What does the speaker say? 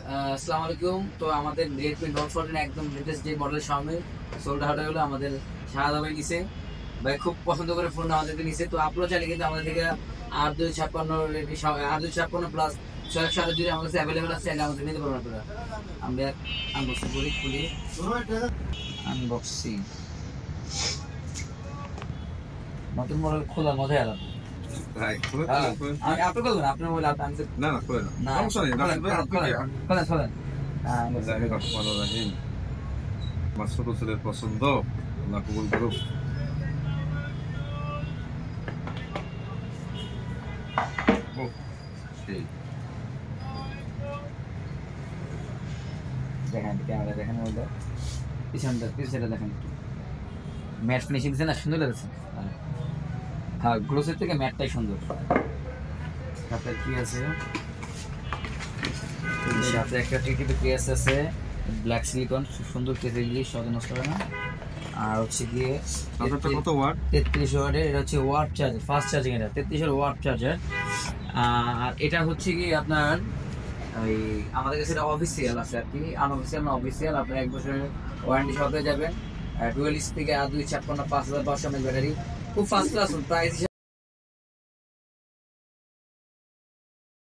আসসালামু আলাইকুম। তো আমাদের Redmi Note 14 একদম লেটেস্ট যে মডেল Xiaomi সোল্ড আউট হলো আমাদের শাহাদ ভাই নিছে। ভাই খুব পছন্দ করে ফোন আমাদেরকে নিছে। তো আপনারা চাইলে কিন্তু আমাদের থেকে 8256 Redmi 8256 প্লাস 6128 আমাদের কাছে অ্যাভেলেবল আছে, চাইলে আমাদের নিতে পারবেন আপনারা। আমরা আনবক্সিং করি, খুলি আনবক্সিং। নতুন মডেল খোলা মজাই আলাদা। আপনি বলবেন আপনার মোবাইল আপনি না না করে না সমস্যা নেই খোলেন। আমার ছোট ছেলের পছন্দ আল্লাহ কবুল করুক। দেখেন ক্যামেরা দেখেন, ওইটা পিছনটা দেখেন, একটু ম্যাট ফিনিশিং দিচ্ছে না, সুন্দর লাগছে। হ্যাঁ, গ্লোসের থেকে ম্যাটটাই সুন্দর। তারপরে কি আছে, সাথে একটা টিটিপি কেস আছে, ব্ল্যাক সিলিকন, সুন্দর কেস, ইংলিশ সব নষ্ট হয় না। আর হচ্ছে গিয়ে কত ওয়াট? 33 ওয়াটের, এটা হচ্ছে ওয়াট চার্জার, ফাস্ট চার্জিং, এটা 33 ওয়াট চার্জার। আর এটা হচ্ছে কি আপনার ওই আমাদের কাছে এটা অফিসিয়াল আছে আর কি, আনঅফিসিয়াল না অফিসিয়াল। আপনার 1 বছরের ওয়ারেন্টি সহ পেয়ে যাবেন। ডুয়েল স্পিকে 8256 5500 mAh ব্যাটারি, খুব ফাস্ট ক্লাস প্রাইস।